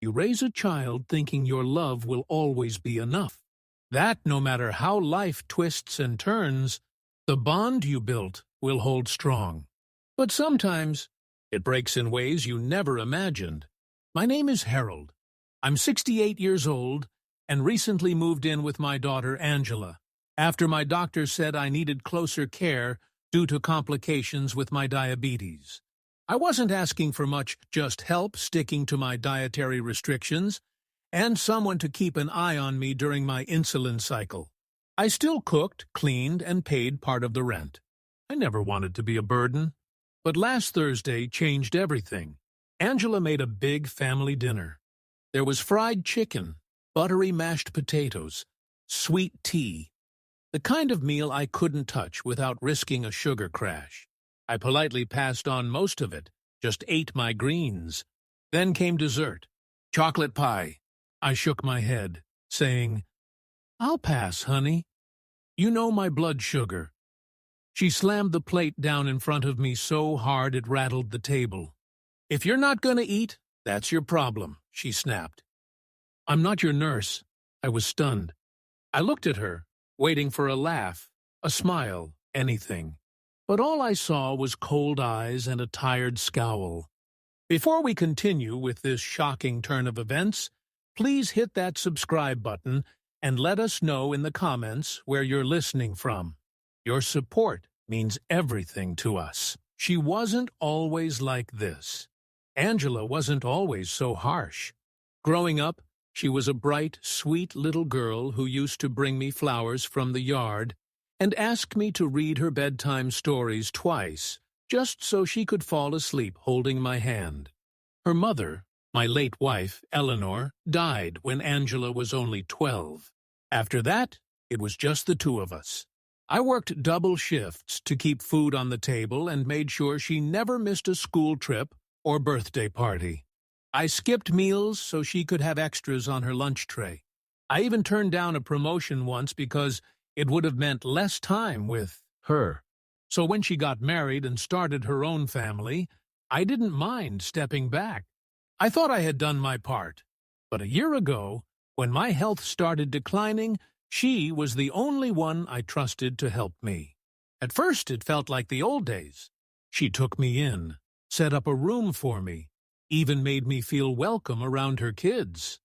You raise a child thinking your love will always be enough. That no matter how life twists and turns, the bond you built will hold strong. But sometimes it breaks in ways you never imagined. My name is Harold. I'm 68 years old and recently moved in with my daughter Angela, after my doctor said I needed closer care due to complications with my diabetes. I wasn't asking for much, just help sticking to my dietary restrictions and someone to keep an eye on me during my insulin cycle. I still cooked, cleaned, and paid part of the rent. I never wanted to be a burden. But last Thursday changed everything. Angela made a big family dinner. There was fried chicken, buttery mashed potatoes, sweet tea, the kind of meal I couldn't touch without risking a sugar crash. I politely passed on most of it, just ate my greens. Then came dessert, chocolate pie. I shook my head, saying, "I'll pass, honey. You know my blood sugar." She slammed the plate down in front of me so hard it rattled the table. "If you're not going to eat, that's your problem," she snapped. "I'm not your nurse." I was stunned. I looked at her, waiting for a laugh, a smile, anything. But all I saw was cold eyes and a tired scowl. Before we continue with this shocking turn of events, please hit that subscribe button and let us know in the comments where you're listening from. Your support means everything to us. She wasn't always like this. Angela wasn't always so harsh. Growing up, she was a bright, sweet little girl who used to bring me flowers from the yard and ask me to read her bedtime stories twice, just so she could fall asleep holding my hand. Her mother, my late wife, Eleanor, died when Angela was only 12. After that, it was just the two of us. I worked double shifts to keep food on the table and made sure she never missed a school trip or birthday party. I skipped meals so she could have extras on her lunch tray. I even turned down a promotion once because it would have meant less time with her. So when she got married and started her own family, I didn't mind stepping back. I thought I had done my part. But a year ago, when my health started declining, she was the only one I trusted to help me. At first, it felt like the old days. She took me in, set up a room for me, even made me feel welcome around her kids.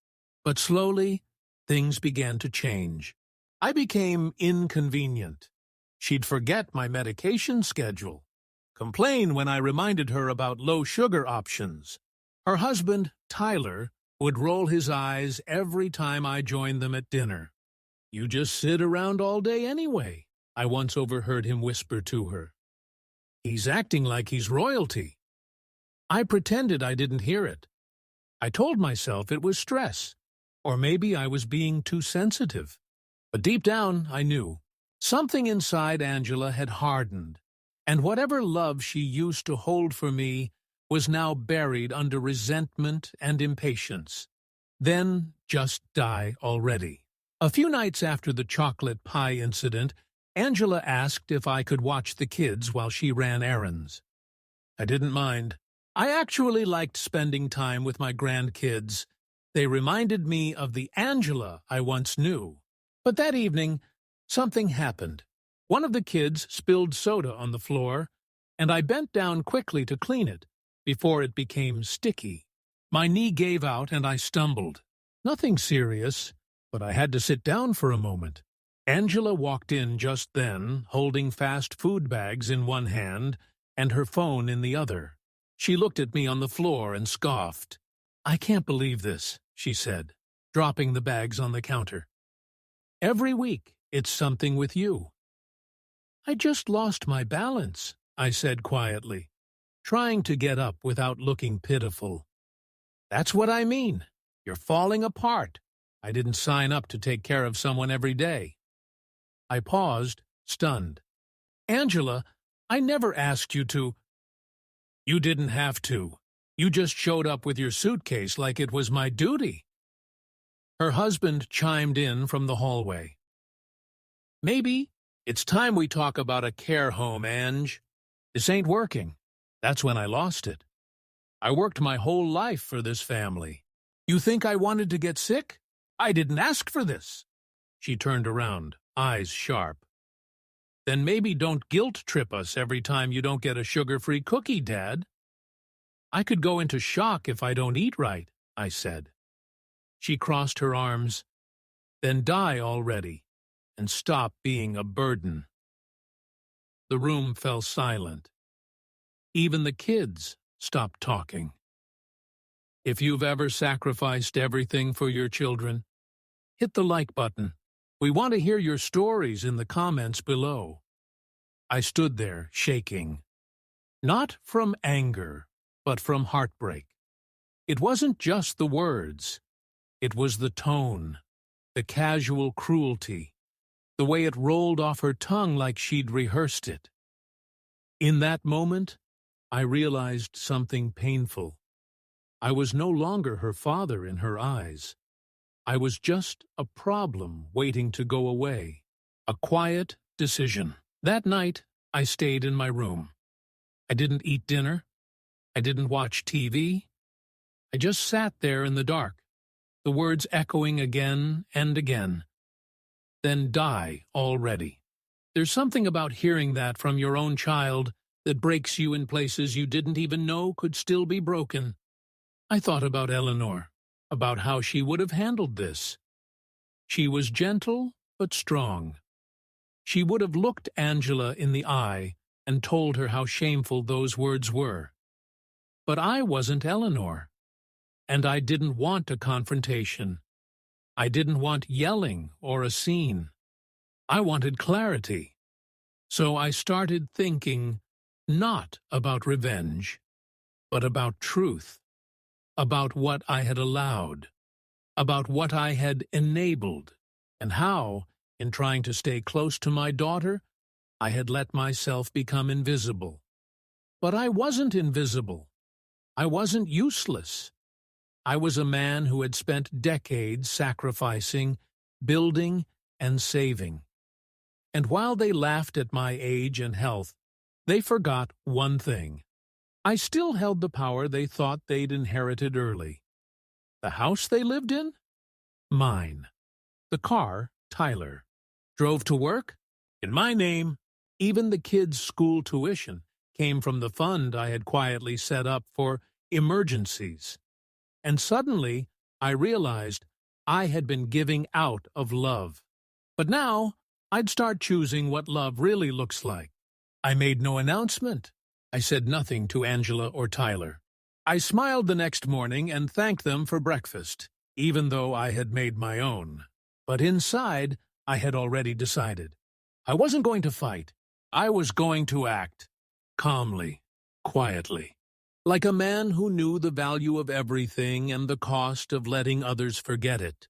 But slowly, things began to change. I became inconvenient. She'd forget my medication schedule, complain when I reminded her about low-sugar options. Her husband, Tyler, would roll his eyes every time I joined them at dinner. "You just sit around all day anyway," I once overheard him whisper to her. "He's acting like he's royalty." I pretended I didn't hear it. I told myself it was stress, or maybe I was being too sensitive. But deep down, I knew. Something inside Angela had hardened, and whatever love she used to hold for me was now buried under resentment and impatience. Then just die already. A few nights after the chocolate pie incident, Angela asked if I could watch the kids while she ran errands. I didn't mind. I actually liked spending time with my grandkids. They reminded me of the Angela I once knew. But that evening, something happened. One of the kids spilled soda on the floor, and I bent down quickly to clean it before it became sticky. My knee gave out and I stumbled. Nothing serious, but I had to sit down for a moment. Angela walked in just then, holding fast food bags in one hand and her phone in the other. She looked at me on the floor and scoffed. "I can't believe this," she said, dropping the bags on the counter. "Every week, it's something with you." "I just lost my balance," I said quietly, trying to get up without looking pitiful. "That's what I mean. You're falling apart. I didn't sign up to take care of someone every day." I paused, stunned. "Angela, I never asked you to." "You didn't have to. You just showed up with your suitcase like it was my duty." Her husband chimed in from the hallway. "Maybe it's time we talk about a care home, Ange. This ain't working." That's when I lost it. I worked my whole life for this family. You think I wanted to get sick? I didn't ask for this." She turned around, eyes sharp. "Then maybe don't guilt-trip us every time you don't get a sugar-free cookie, Dad." "I could go into shock if I don't eat right," I said. She crossed her arms. "Then die already, and stop being a burden." The room fell silent. Even the kids stopped talking. If you've ever sacrificed everything for your children, hit the like button. We want to hear your stories in the comments below. I stood there, shaking. Not from anger, but from heartbreak. It wasn't just the words. It was the tone, the casual cruelty, the way it rolled off her tongue like she'd rehearsed it. In that moment, I realized something painful. I was no longer her father in her eyes. I was just a problem waiting to go away, a quiet decision. That night, I stayed in my room. I didn't eat dinner. I didn't watch TV. I just sat there in the dark, the words echoing again and again. Then die already. There's something about hearing that from your own child that breaks you in places you didn't even know could still be broken. I thought about Eleanor, about how she would have handled this. She was gentle but strong. She would have looked Angela in the eye and told her how shameful those words were. But I wasn't Eleanor, and I didn't want a confrontation. I didn't want yelling or a scene. I wanted clarity. So I started thinking not about revenge, but about truth. About what I had allowed, about what I had enabled, and how, in trying to stay close to my daughter, I had let myself become invisible. But I wasn't invisible. I wasn't useless. I was a man who had spent decades sacrificing, building, and saving. And while they laughed at my age and health, they forgot one thing. I still held the power they thought they'd inherited early. The house they lived in? Mine. The car, Tyler. Drove to work? In my name. Even the kids' school tuition came from the fund I had quietly set up for emergencies. And suddenly, I realized I had been giving out of love. But now, I'd start choosing what love really looks like. I made no announcement. I said nothing to Angela or Tyler. I smiled the next morning and thanked them for breakfast, even though I had made my own. But inside, I had already decided. I wasn't going to fight. I was going to act. Calmly, quietly. Like a man who knew the value of everything and the cost of letting others forget it.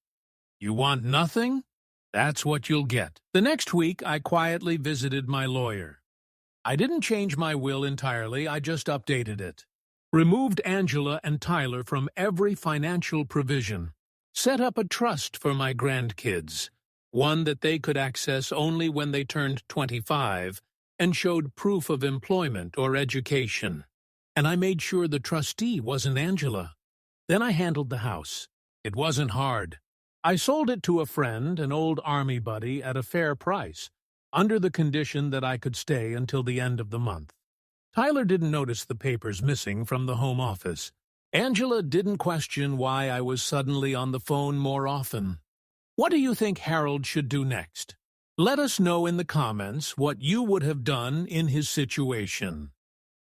You want nothing? That's what you'll get. The next week, I quietly visited my lawyer. I didn't change my will entirely, I just updated it. Removed Angela and Tyler from every financial provision. Set up a trust for my grandkids, one that they could access only when they turned 25 and showed proof of employment or education. And I made sure the trustee wasn't Angela. Then I handled the house. It wasn't hard. I sold it to a friend, an old army buddy, at a fair price, under the condition that I could stay until the end of the month. Tyler didn't notice the papers missing from the home office. Angela didn't question why I was suddenly on the phone more often. What do you think Harold should do next? Let us know in the comments what you would have done in his situation.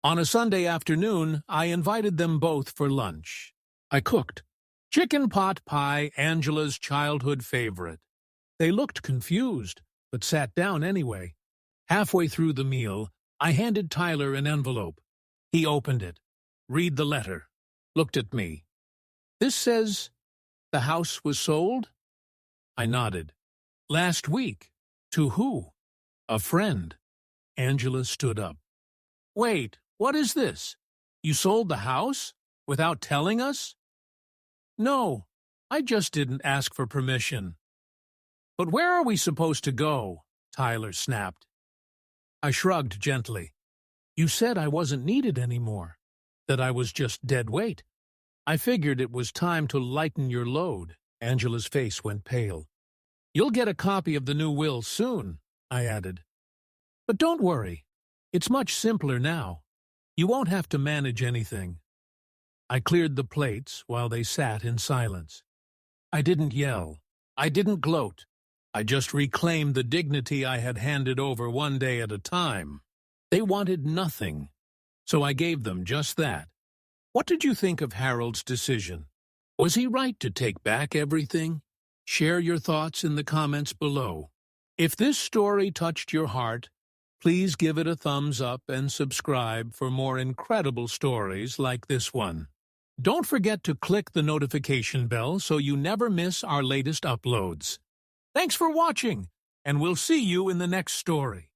On a Sunday afternoon, I invited them both for lunch. I cooked chicken pot pie, Angela's childhood favorite. They looked confused, but sat down anyway. Halfway through the meal, I handed Tyler an envelope. He opened it, read the letter, looked at me. This says, the house was sold? I nodded. Last week. To who? A friend. Angela stood up. Wait, what is this? You sold the house? Without telling us? No, I just didn't ask for permission. But where are we supposed to go? Tyler snapped. I shrugged gently. You said I wasn't needed anymore, that I was just dead weight. I figured it was time to lighten your load. Angela's face went pale. You'll get a copy of the new will soon, I added. But don't worry. It's much simpler now. You won't have to manage anything. I cleared the plates while they sat in silence. I didn't yell. I didn't gloat. I just reclaimed the dignity I had handed over one day at a time. They wanted nothing, so I gave them just that. What did you think of Harold's decision? Was he right to take back everything? Share your thoughts in the comments below. If this story touched your heart, please give it a thumbs up and subscribe for more incredible stories like this one. Don't forget to click the notification bell so you never miss our latest uploads. Thanks for watching, and we'll see you in the next story.